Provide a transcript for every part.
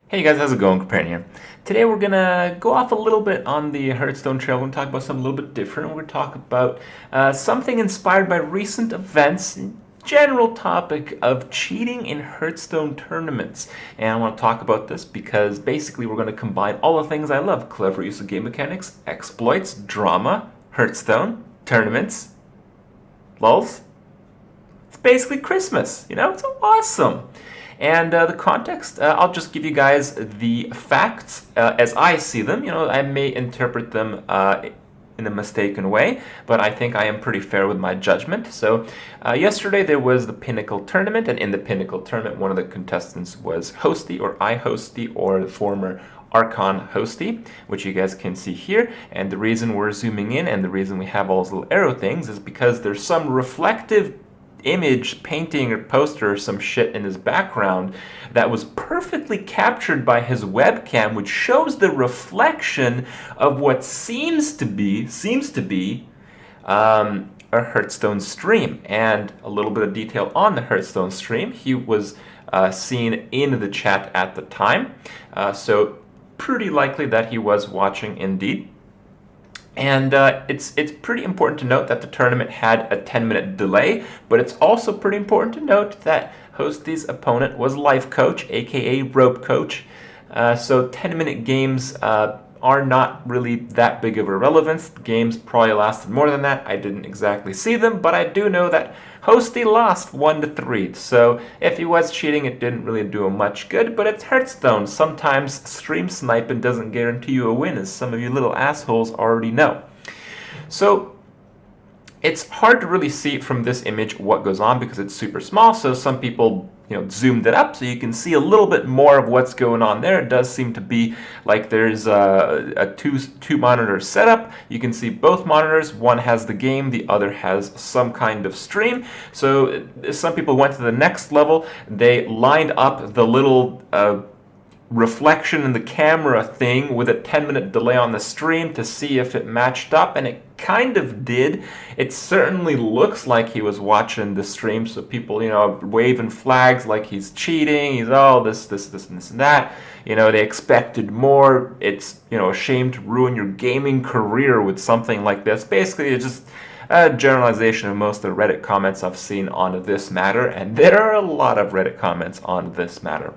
Hey guys, how's it going? Kripparrian here. Today we're gonna go off a little bit on the Hearthstone trail. We're gonna talk about something a little bit different. We're gonna talk about something inspired by recent events, general topic of cheating in Hearthstone tournaments. And I want to talk about this because basically we're gonna combine all the things I love: clever use of game mechanics, exploits, drama, Hearthstone, tournaments, lulz. It's basically Christmas, It's awesome. And the context, I'll just give you guys the facts as I see them. I may interpret them in a mistaken way, but I think I am pretty fair with my judgment. So, yesterday there was the Pinnacle tournament, and in the Pinnacle tournament, one of the contestants was Hosty, or iHosty, or the former Archon Hosty, which you guys can see here. And the reason we're zooming in and the reason we have all those little arrow things is because there's some reflective image, painting, or poster or some shit in his background that was perfectly captured by his webcam, which shows the reflection of what seems to be a Hearthstone stream. And a little bit of detail on the Hearthstone stream: he was seen in the chat at the time, so pretty likely that he was watching indeed. And it's pretty important to note that the tournament had a 10-minute delay, but it's also pretty important to note that Hosty's opponent was Life Coach, aka Rope Coach. So 10-minute games are not really that big of a relevance. Games probably lasted more than that. I didn't exactly see them, but I do know that Hosty lost 1-3. So if he was cheating, it didn't really do him much good, but it's Hearthstone. Sometimes stream sniping doesn't guarantee you a win, as some of you little assholes already know. So it's hard to really see from this image what goes on because it's super small. So some people, zoomed it up so you can see a little bit more of what's going on there. It does seem to be like there's a two monitor setup. You can see both monitors. One has the game, the other has some kind of stream. So some people went to the next level. They lined up the little reflection in the camera thing with a 10-minute delay on the stream to see if it matched up, and it kind of did. It certainly looks like he was watching the stream, so people, waving flags like he's cheating, he's this and that. They expected more. It's, a shame to ruin your gaming career with something like this. Basically, it's just a generalization of most of the Reddit comments I've seen on this matter, and there are a lot of Reddit comments on this matter.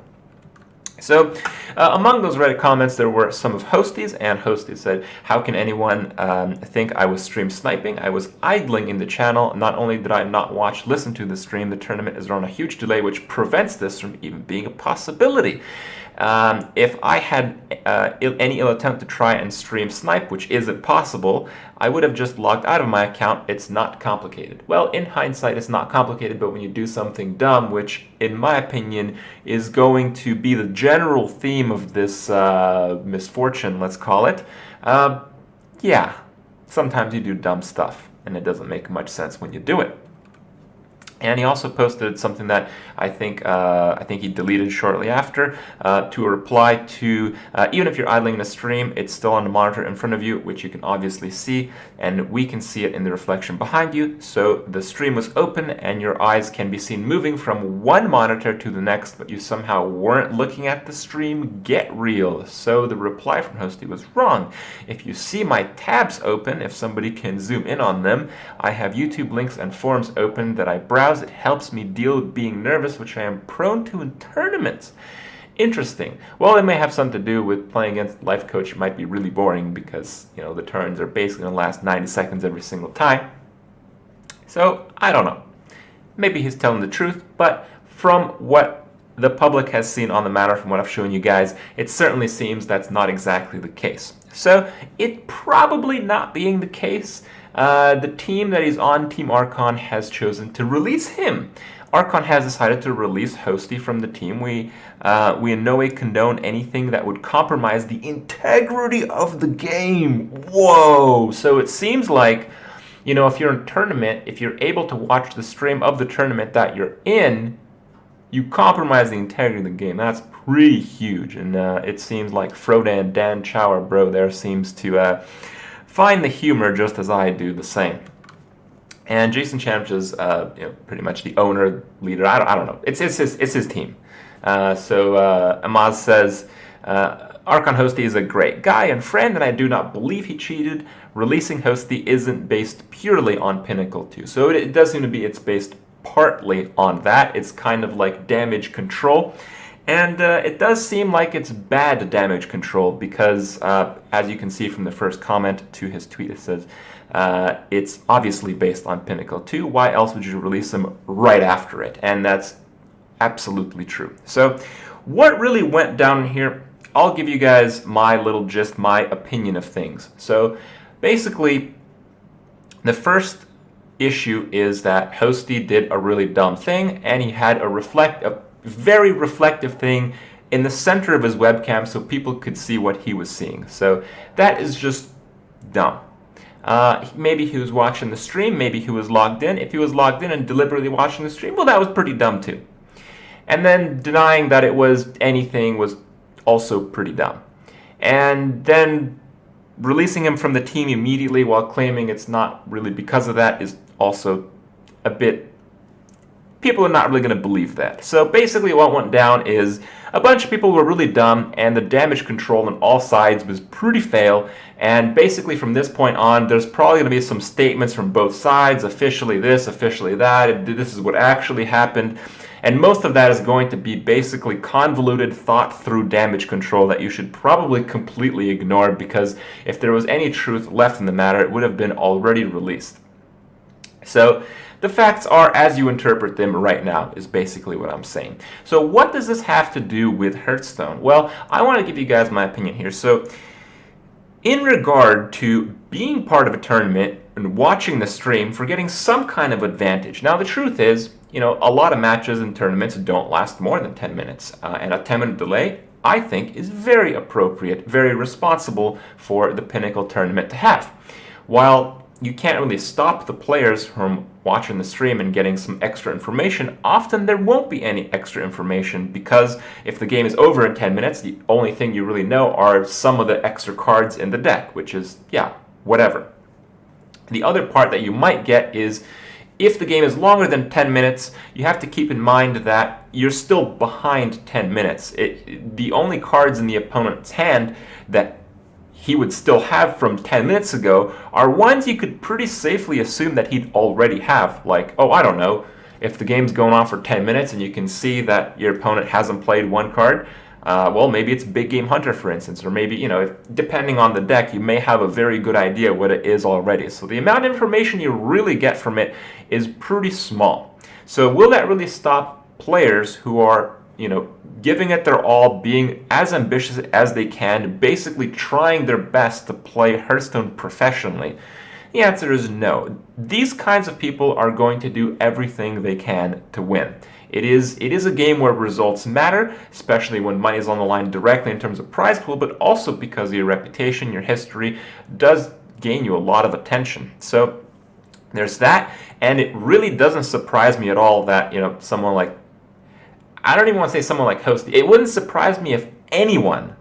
So, among those Reddit comments, there were some of Hosty's, and Hosty said, "How can anyone think I was stream sniping? I was idling in the channel. Not only did I not listen to the stream, the tournament is on a huge delay, which prevents this from even being a possibility. If I had any ill attempt to try and stream snipe, which isn't possible, I would have just logged out of my account. It's not complicated." Well, in hindsight, it's not complicated, but when you do something dumb, which in my opinion is going to be the general theme of this misfortune, let's call it, yeah, sometimes you do dumb stuff, and it doesn't make much sense when you do it. And he also posted something that I think he deleted shortly after, to a reply to, even if you're idling in a stream, it's still on the monitor in front of you, which you can obviously see, and we can see it in the reflection behind you. So the stream was open, and your eyes can be seen moving from one monitor to the next, but you somehow weren't looking at the stream. Get real. So the reply from Hosty was wrong. If you see my tabs open, if somebody can zoom in on them, I have YouTube links and forums open that I browse. It helps me deal with being nervous, which I am prone to in tournaments. Interesting. Well, it may have something to do with playing against Life Coach. It might be really boring because, the turns are basically going to last 90 seconds every single time. So, I don't know. Maybe he's telling the truth, but from what the public has seen on the matter, from what I've shown you guys, it certainly seems that's not exactly the case. So, it probably not being the case, the team that he's on, Team Archon, has chosen to release him. Archon has decided to release Hosty from the team. We in no way condone anything that would compromise the integrity of the game. Whoa! So it seems like, if you're in a tournament, if you're able to watch the stream of the tournament that you're in, you compromise the integrity of the game. That's pretty huge. And it seems like Frodan, Dan Chow, our bro there, seems to find the humor just as I do the same. And Jason Champ is pretty much the owner, leader. I don't know. It's his team. Amaz says, Archon Hosty is a great guy and friend, and I do not believe he cheated. Releasing Hosty isn't based purely on Pinnacle 2. So it does seem to be, it's based partly on that. It's kind of like damage control. And it does seem like it's bad damage control because, as you can see from the first comment to his tweet, it says, it's obviously based on Pinnacle 2. Why else would you release them right after it? And that's absolutely true. So what really went down here, I'll give you guys my little gist, my opinion of things. So basically, the first issue is that Hosty did a really dumb thing, and he had a very reflective thing in the center of his webcam so people could see what he was seeing. So that is just dumb. Maybe he was watching the stream, maybe he was logged in. If he was logged in and deliberately watching the stream, well, that was pretty dumb too. And then denying that it was anything was also pretty dumb. And then releasing him from the team immediately while claiming it's not really because of that is also a bit... People are not really going to believe that. So basically what went down is a bunch of people were really dumb, and the damage control on all sides was pretty fail. And basically from this point on, there's probably going to be some statements from both sides, officially this, officially that, this is what actually happened. And most of that is going to be basically convoluted, thought-through damage control that you should probably completely ignore, because if there was any truth left in the matter, it would have been already released. So the facts are as you interpret them right now is basically what I'm saying. So what does this have to do with Hearthstone? Well, I want to give you guys my opinion here. So in regard to being part of a tournament and watching the stream for getting some kind of advantage. Now the truth is, you know, a lot of matches and tournaments don't last more than 10 minutes. And a 10-minute delay, I think, is very appropriate, very responsible for the Pinnacle tournament to have. While you can't really stop the players from watching the stream and getting some extra information, often there won't be any extra information, because if the game is over in 10 minutes, the only thing you really know are some of the extra cards in the deck, which is, yeah, whatever. The other part that you might get is, if the game is longer than 10 minutes, you have to keep in mind that you're still behind 10 minutes. The only cards in the opponent's hand that he would still have from 10 minutes ago are ones you could pretty safely assume that he'd already have. Like, oh, I don't know, if the game's going on for 10 minutes and you can see that your opponent hasn't played one card, well, maybe it's Big Game Hunter, for instance, or maybe, you know, depending on the deck, you may have a very good idea what it is already. So the amount of information you really get from it is pretty small. So will that really stop players who are, you know, giving it their all, being as ambitious as they can, basically trying their best to play Hearthstone professionally? The answer is no. These kinds of people are going to do everything they can to win. It is a game where results matter, especially when money is on the line directly in terms of prize pool, but also because your reputation, your history does gain you a lot of attention. So there's that, and it really doesn't surprise me at all that, you know, someone like, I don't even want to say someone like Hosty. It wouldn't surprise me if anyone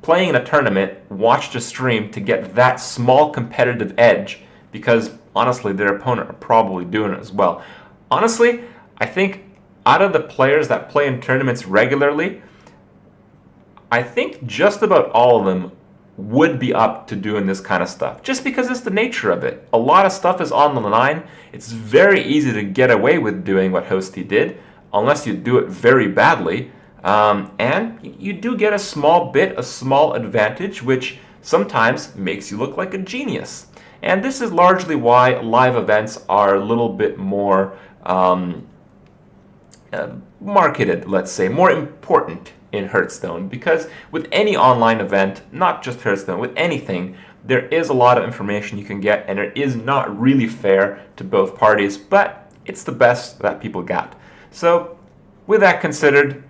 playing in a tournament watched a stream to get that small competitive edge, because honestly, their opponent are probably doing it as well. Honestly, I think out of the players that play in tournaments regularly, I think just about all of them would be up to doing this kind of stuff, just because it's the nature of it. A lot of stuff is on the line. It's very easy to get away with doing what Hosty did, unless you do it very badly. And you do get a small advantage, which sometimes makes you look like a genius. And this is largely why live events are a little bit more marketed, let's say, more important in Hearthstone, because with any online event, not just Hearthstone, with anything, there is a lot of information you can get, and it is not really fair to both parties, but it's the best that people got. So with that considered,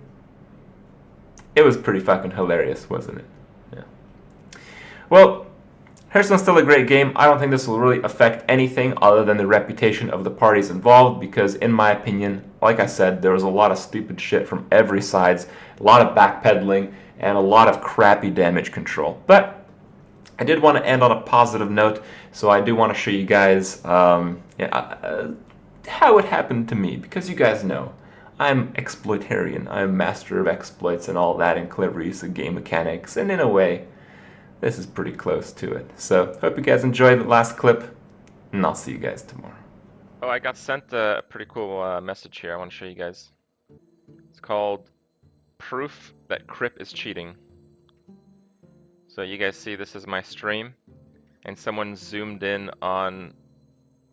it was pretty fucking hilarious, wasn't it? Yeah. Well, Hearthstone's still a great game. I don't think this will really affect anything other than the reputation of the parties involved, because in my opinion, like I said, there was a lot of stupid shit from every side, a lot of backpedaling, and a lot of crappy damage control. But I did want to end on a positive note, so I do want to show you guys how it happened to me, because you guys know I'm exploitarian. I'm master of exploits and all that, and clever use of game mechanics, and in a way, this is pretty close to it. So, hope you guys enjoyed the last clip, and I'll see you guys tomorrow. Oh, I got sent a pretty cool message here. I want to show you guys. It's called Proof that Krip is cheating. So you guys see this is my stream, and someone zoomed in on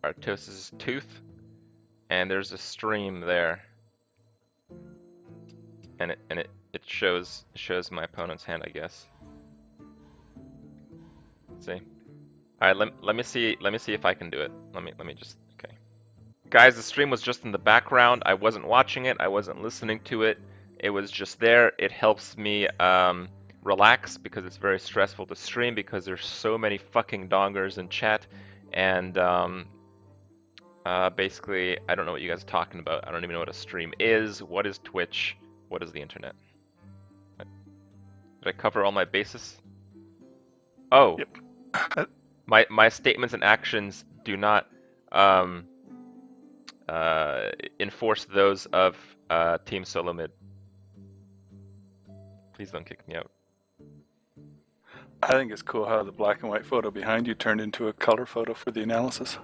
Artos's tooth, and there's a stream there, and it shows my opponent's hand, I guess. Let's see. All right, let me see if I can do it. Let me just okay. Guys, the stream was just in the background. I wasn't watching it. I wasn't listening to it. It was just there. It helps me relax because it's very stressful to stream because there's so many fucking dongers in chat, and basically I don't know what you guys are talking about. I don't even know what a stream is. What is Twitch? What is the internet? Did I cover all my bases? Oh, Yep. my statements and actions do not enforce those of Team Solo Mid. Please don't kick me out. I think it's cool how the black and white photo behind you turned into a color photo for the analysis.